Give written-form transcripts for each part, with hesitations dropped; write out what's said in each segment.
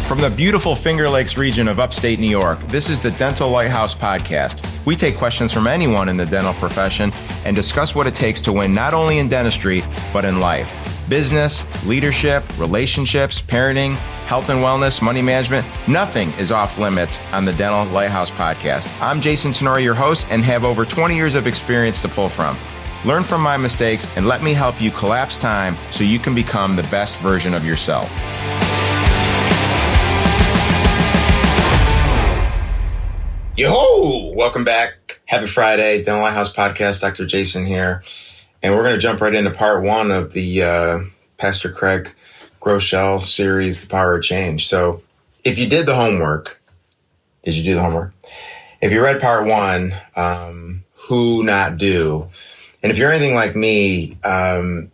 From the beautiful Finger Lakes region of upstate New York, this is the Dental Lighthouse Podcast. We take questions from anyone in the dental profession and discuss what it takes to win not only in dentistry, but in life. Business, leadership, relationships, parenting, health and wellness, money management, nothing is off limits on the Dental Lighthouse Podcast. I'm Jason Tenori, your host, and have over 20 years of experience to pull from. Learn from my mistakes and let me help you collapse time so you can become the best version of yourself. Yo, welcome back. Happy Friday, Dental Lighthouse Podcast. Dr. Jason here. And we're going to jump right into part one of the Pastor Craig Groeschel series, The Power of Change. So if you did the homework, did you do the homework? If you read part one, who not do? And if you're anything like me, one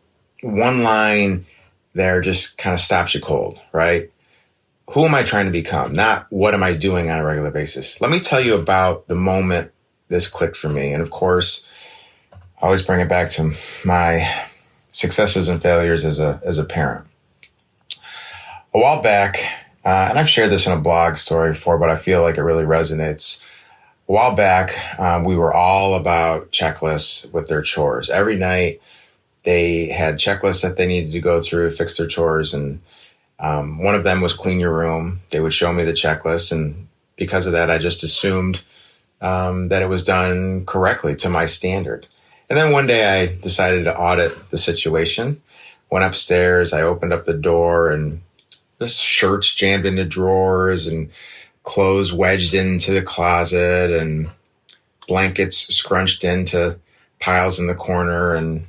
line there just kind of stops you cold, right? Who am I trying to become? Not what am I doing on a regular basis? Let me tell you about the moment this clicked for me. And of course, I always bring it back to my successes and failures as a parent. A while back, and I've shared this in a blog story before, but I feel like it really resonates. A while back, we were all about checklists with their chores. Every night, they had checklists that they needed to go through, fix their chores, and one of them was clean your room. They would show me the checklist, and because of that, I just assumed that it was done correctly to my standard. And then one day I decided to audit the situation. Went upstairs, I opened up the door, and just shirts jammed into drawers and clothes wedged into the closet and blankets scrunched into piles in the corner, and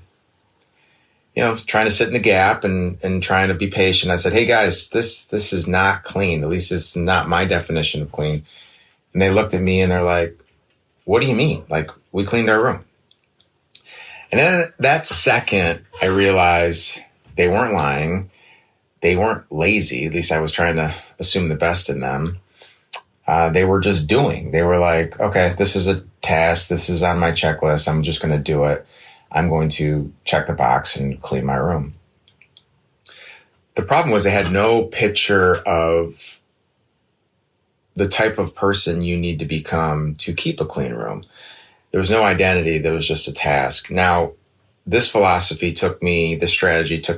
trying to sit in the gap and trying to be patient. I said, hey guys, this is not clean. At least it's not my definition of clean. And they looked at me and they're like, what do you mean? Like, we cleaned our room. And then that second, I realized they weren't lying. They weren't lazy. At least I was trying to assume the best in them. They were just doing. They were like, okay, this is a task. This is on my checklist. I'm just going to do it. I'm going to check the box and clean my room. The problem was they had no picture of the type of person you need to become to keep a clean room. There was no identity. There was just a task. Now, this strategy took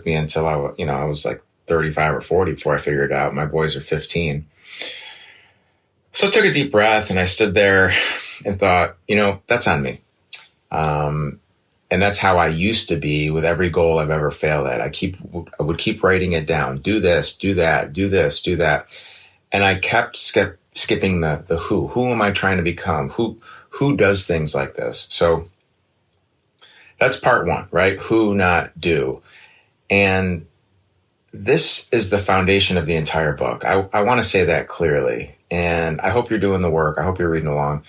me until I was like 35 or 40 before I figured it out. My boys are 15. So I took a deep breath and I stood there and thought, that's on me. And that's how I used to be with every goal I've ever failed at. I would keep writing it down. Do this, do that, do this, do that. And I kept skipping the who. Who am I trying to become? Who does things like this? So that's part one, right? Who, not do. And this is the foundation of the entire book. I want to say that clearly. And I hope you're doing the work. I hope you're reading along.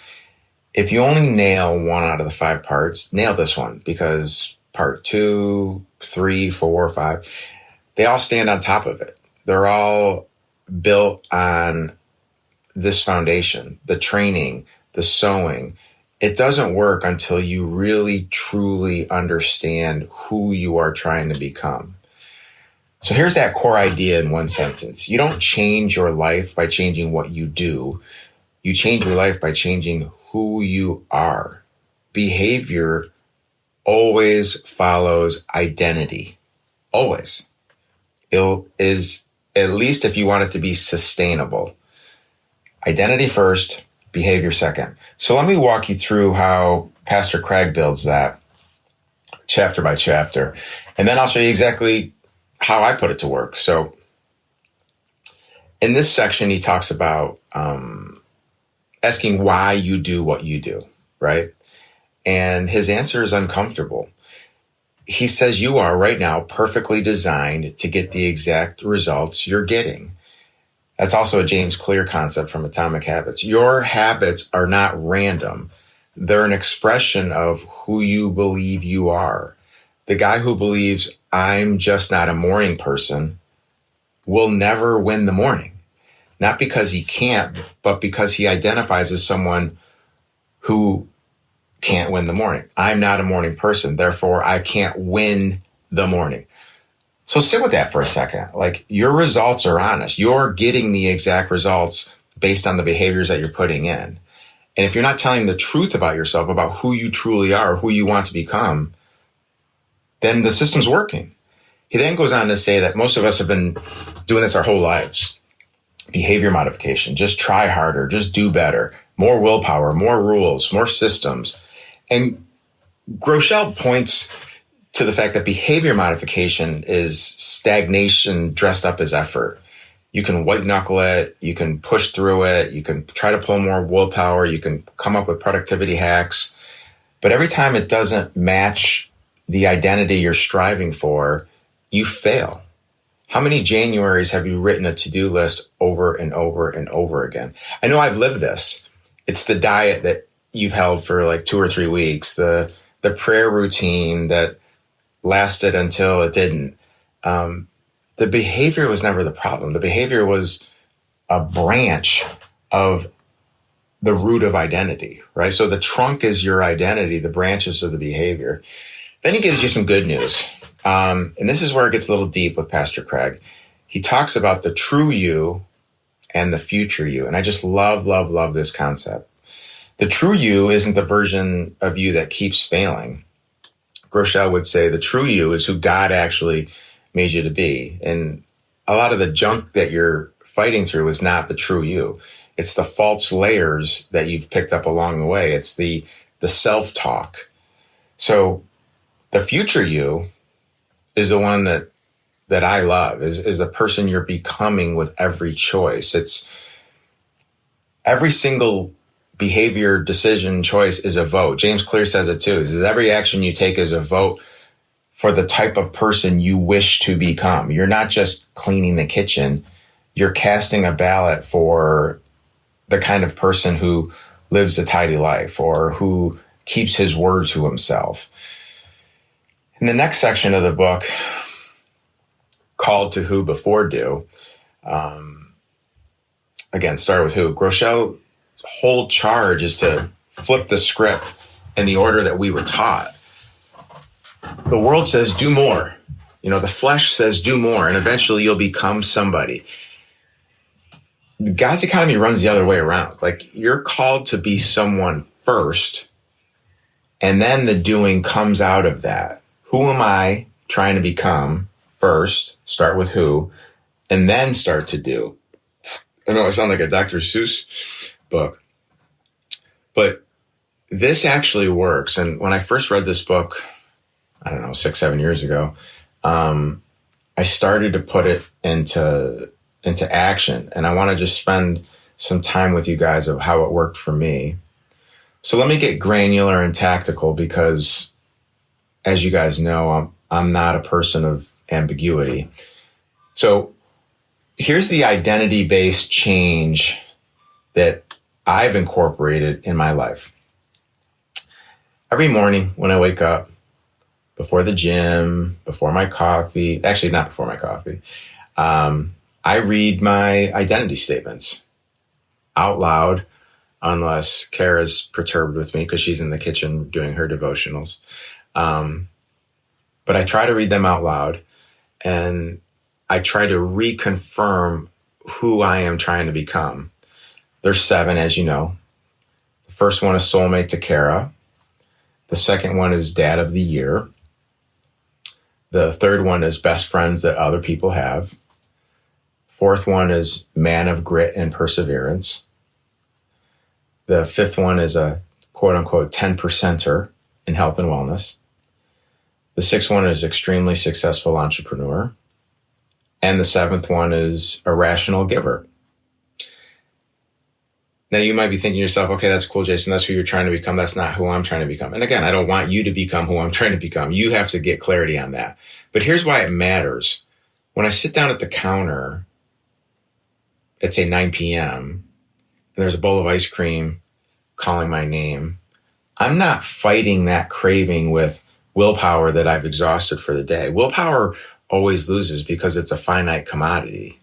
If you only nail one out of the 5 parts, nail this one, because part 2, 3, 4, 5, they all stand on top of it. They're all built on this foundation, the training, the sewing. It doesn't work until you really, truly understand who you are trying to become. So here's that core idea in one sentence. You don't change your life by changing what you do. You change your life by changing who you are. Behavior always follows identity. Always. It is, at least if you want it to be sustainable. Identity first, behavior second. So let me walk you through how Pastor Craig builds that chapter by chapter. And then I'll show you exactly how I put it to work. So in this section, he talks about asking why you do what you do, right? And his answer is uncomfortable. He says you are right now perfectly designed to get the exact results you're getting. That's also a James Clear concept from Atomic Habits. Your habits are not random. They're an expression of who you believe you are. The guy who believes I'm just not a morning person will never win the morning. Not because he can't, but because he identifies as someone who can't win the morning. I'm not a morning person, therefore I can't win the morning. So sit with that for a second. Like, your results are honest. You're getting the exact results based on the behaviors that you're putting in. And if you're not telling the truth about yourself, about who you truly are, who you want to become, then the system's working. He then goes on to say that most of us have been doing this our whole lives. Behavior modification, just try harder, just do better, more willpower, more rules, more systems. And Groeschel points to the fact that behavior modification is stagnation dressed up as effort. You can white knuckle it, you can push through it, you can try to pull more willpower, you can come up with productivity hacks. But every time it doesn't match the identity you're striving for, you fail. How many Januaries have you written a to-do list over and over and over again? I know I've lived this. It's the diet that you've held for like 2 or 3 weeks, the prayer routine that lasted until it didn't. The behavior was never the problem. The behavior was a branch of the root of identity, right? So the trunk is your identity, the branches are the behavior. Then he gives you some good news. And this is where it gets a little deep with Pastor Craig. He talks about the true you and the future you. And I just love this concept. The true you isn't the version of you that keeps failing. Groeschel would say the true you is who God actually made you to be. And a lot of the junk that you're fighting through is not the true you. It's the false layers that you've picked up along the way. It's the self-talk. So the future you is the one that I love, is the person you're becoming with every choice. It's every single behavior, decision, choice is a vote. James Clear says it too. He says every action you take is a vote for the type of person you wish to become. You're not just cleaning the kitchen. You're casting a ballot for the kind of person who lives a tidy life or who keeps his word to himself. In the next section of the book, called to who before do, again, start with who. Groeschel's whole charge is to flip the script in the order that we were taught. The world says do more. The flesh says do more, and eventually you'll become somebody. God's economy runs the other way around. Like, you're called to be someone first, and then the doing comes out of that. Who am I trying to become first? Start with who, and then start to do. I know I sound like a Dr. Seuss book, but this actually works. And when I first read this book, I don't know, 6-7 years ago, I started to put it into action. And I want to just spend some time with you guys of how it worked for me. So let me get granular and tactical, because as you guys know, I'm not a person of ambiguity. So here's the identity-based change that I've incorporated in my life. Every morning when I wake up, before the gym, before my coffee, actually not before my coffee, I read my identity statements out loud, unless Kara's perturbed with me because she's in the kitchen doing her devotionals. But I try to read them out loud, and I try to reconfirm who I am trying to become. There's 7, as you know. The first one is soulmate to Kara. The second one is dad of the year. The third one is best friends that other people have. Fourth one is man of grit and perseverance. The fifth one is a quote unquote 10%er in health and wellness. The sixth one is extremely successful entrepreneur. And the seventh one is a rational giver. Now you might be thinking to yourself, okay, that's cool, Jason. That's who you're trying to become. That's not who I'm trying to become. And again, I don't want you to become who I'm trying to become. You have to get clarity on that. But here's why it matters. When I sit down at the counter at say 9 p.m. and there's a bowl of ice cream calling my name, I'm not fighting that craving with willpower that I've exhausted for the day. Willpower always loses because it's a finite commodity.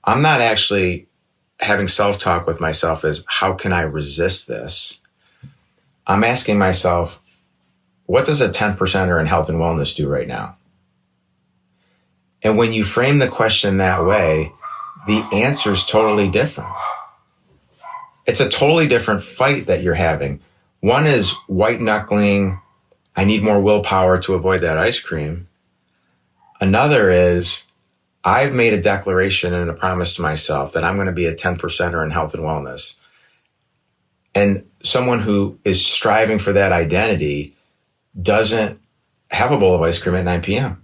I'm not actually having self-talk with myself as how can I resist this? I'm asking myself, what does a 10%er in health and wellness do right now? And when you frame the question that way, the answer is totally different. It's a totally different fight that you're having. One is white knuckling, I need more willpower to avoid that ice cream. Another is, I've made a declaration and a promise to myself that I'm going to be a 10%er in health and wellness. And someone who is striving for that identity doesn't have a bowl of ice cream at 9 p.m.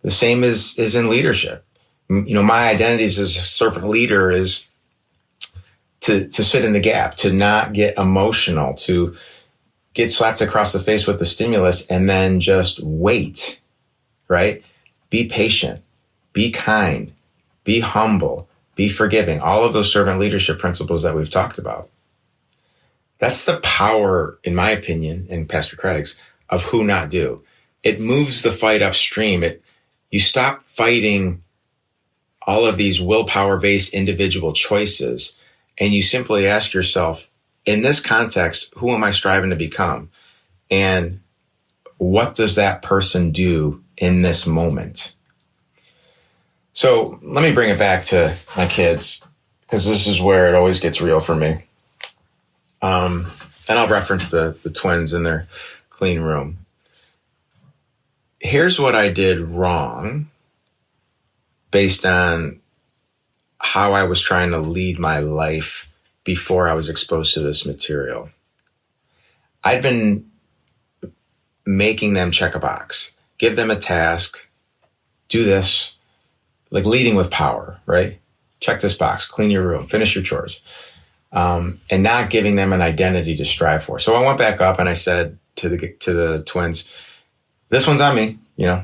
The same is in leadership. My identity as a servant leader is to sit in the gap, to not get emotional, to get slapped across the face with the stimulus and then just wait, right? Be patient, be kind, be humble, be forgiving. All of those servant leadership principles that we've talked about. That's the power, in my opinion, and Pastor Craig's, of who not do. It moves the fight upstream. You stop fighting all of these willpower-based individual choices, and you simply ask yourself, in this context, who am I striving to become? And what does that person do in this moment? So let me bring it back to my kids, because this is where it always gets real for me. And I'll reference the twins in their clean room. Here's what I did wrong based on how I was trying to lead my life before I was exposed to this material. I'd been making them check a box, give them a task, do this, like leading with power, right? Check this box, clean your room, finish your chores, and not giving them an identity to strive for. So I went back up and I said to the twins, this one's on me,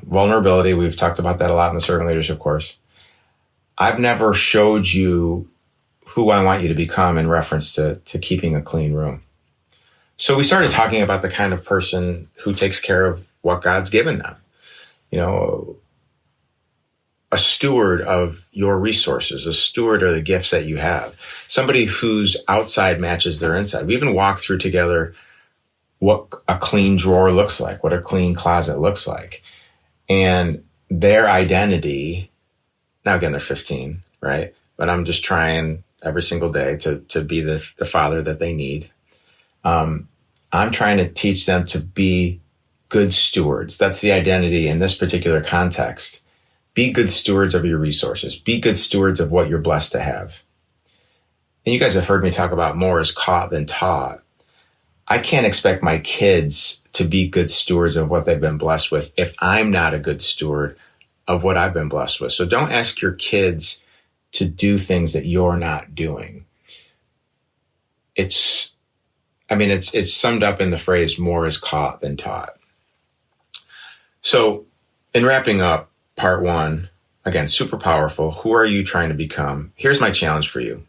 vulnerability. We've talked about that a lot in the servant leadership course. I've never showed you who I want you to become in reference to keeping a clean room. So we started talking about the kind of person who takes care of what God's given them. A steward of your resources, a steward of the gifts that you have, somebody whose outside matches their inside. We even walked through together what a clean drawer looks like, what a clean closet looks like. And their identity, now again, they're 15, right? But I'm just trying every single day to be the father that they need. I'm trying to teach them to be good stewards. That's the identity in this particular context. Be good stewards of your resources. Be good stewards of what you're blessed to have. And you guys have heard me talk about more is caught than taught. I can't expect my kids to be good stewards of what they've been blessed with if I'm not a good steward of what I've been blessed with. So don't ask your kids to do things that you're not doing. It's summed up in the phrase, more is caught than taught. So in wrapping up part one, again, super powerful. Who are you trying to become? Here's my challenge for you.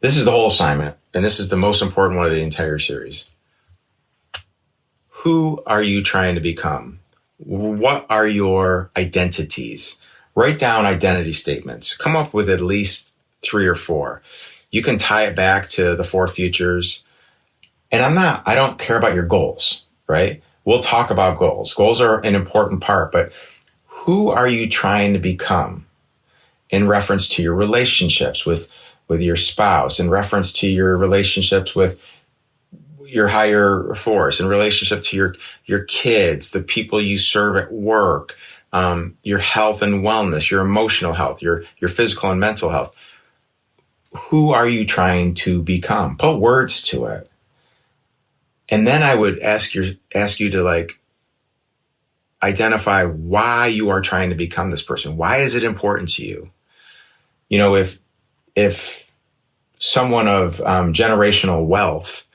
This is the whole assignment, and this is the most important one of the entire series. Who are you trying to become? What are your identities? Write down identity statements. Come up with at least 3 or 4. You can tie it back to the 4 futures. And I don't care about your goals, right? We'll talk about goals. Goals are an important part, but who are you trying to become in reference to your relationships with your spouse, in reference to your relationships with your higher force, in relationship to your kids, the people you serve at work, your health and wellness, your emotional health, your physical and mental health. Who are you trying to become? Put words to it. And then I would ask you to identify why you are trying to become this person. Why is it important to you? If someone of generational wealth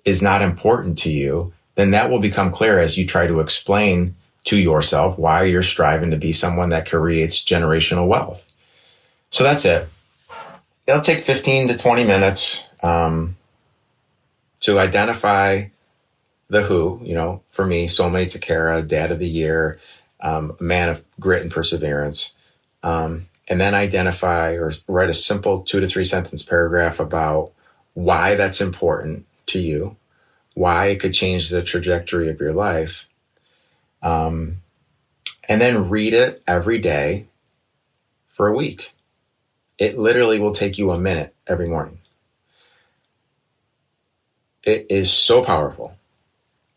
is not important to you, then that will become clear as you try to explain to yourself why you're striving to be someone that creates generational wealth. So that's it. It'll take 15 to 20 minutes to identify the who, for me, soulmate to Kara, dad of the year, man of grit and perseverance. And then identify or write a simple 2 to 3 sentence paragraph about why that's important to you, why it could change the trajectory of your life. And and then read it every day for a week. It literally will take you a minute every morning. It is so powerful.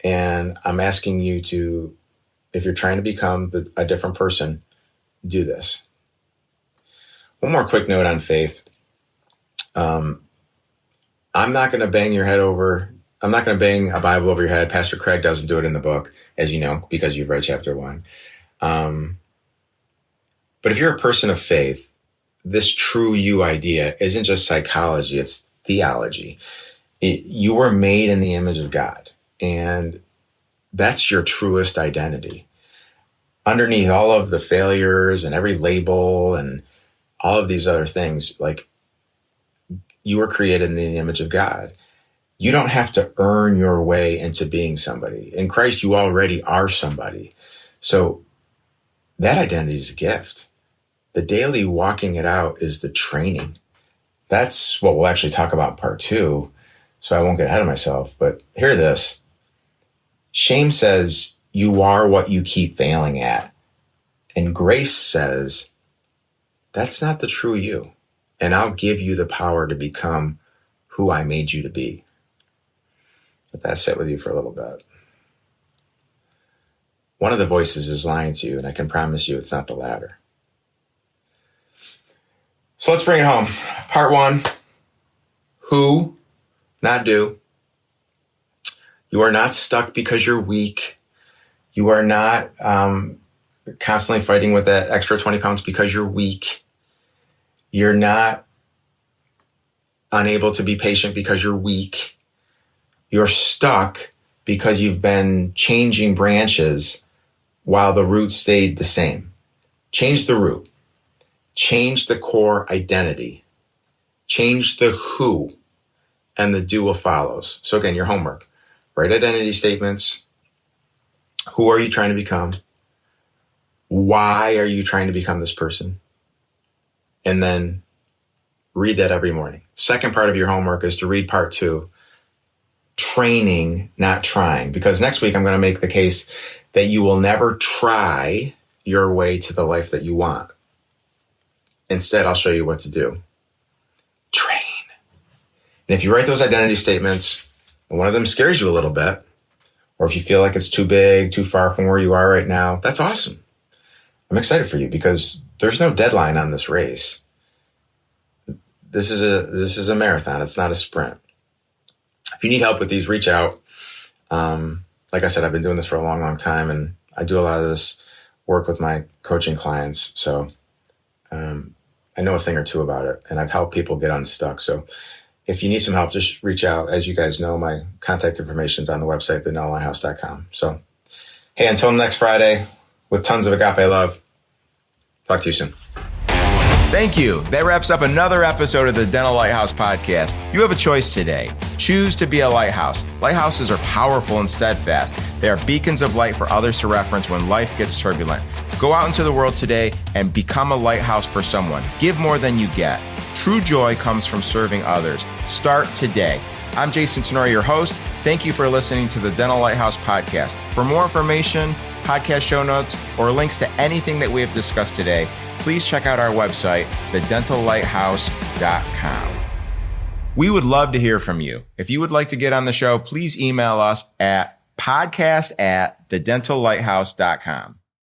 And I'm asking you to, if you're trying to become a different person, do this. One more quick note on faith. I'm not going to bang your head over. I'm not going to bang a Bible over your head. Pastor Craig doesn't do it in the book, as you know, because you've read chapter 1. But if you're a person of faith, this true you idea isn't just psychology, it's theology. You were made in the image of God, and that's your truest identity. Underneath all of the failures and every label and all of these other things, like, you were created in the image of God. You don't have to earn your way into being somebody. In Christ, you already are somebody. So that identity is a gift. The daily walking it out is the training. That's what we'll actually talk about in part 2. So I won't get ahead of myself, but hear this. Shame says you are what you keep failing at. And grace says that's not the true you. And I'll give you the power to become who I made you to be. Let that sit with you for a little bit. One of the voices is lying to you, and I can promise you it's not the latter. So let's bring it home. Part 1, who, not do. You are not stuck because you're weak. You are not constantly fighting with that extra 20 pounds because you're weak. You're not unable to be patient because you're weak. You're stuck because you've been changing branches while the root stayed the same. Change the root. Change the core identity. Change the who, and the do will follows. So again, your homework. Write identity statements. Who are you trying to become? Why are you trying to become this person? And then read that every morning. Second part of your homework is to read part 2, training, not trying. Because next week I'm going to make the case that you will never try your way to the life that you want. Instead, I'll show you what to do. Train. And if you write those identity statements, and one of them scares you a little bit, or if you feel like it's too big, too far from where you are right now, that's awesome. I'm excited for you because there's no deadline on this race. This is a marathon. It's not a sprint. If you need help with these, reach out. Like I said, I've been doing this for a long, long time, and I do a lot of this work with my coaching clients. So I know a thing or two about it, and I've helped people get unstuck. So if you need some help, just reach out. As you guys know, my contact information is on the website, thedentallighthouse.com. So, hey, until next Friday, with tons of agape love, talk to you soon. Thank you. That wraps up another episode of the Dental Lighthouse Podcast. You have a choice today. Choose to be a lighthouse. Lighthouses are powerful and steadfast. They are beacons of light for others to reference when life gets turbulent. Go out into the world today and become a lighthouse for someone. Give more than you get. True joy comes from serving others. Start today. I'm Jason Tenori, your host. Thank you for listening to the Dental Lighthouse Podcast. For more information, podcast show notes, or links to anything that we have discussed today, please check out our website, thedentallighthouse.com. We would love to hear from you. If you would like to get on the show, please email us at podcast@thedentallighthouse.com.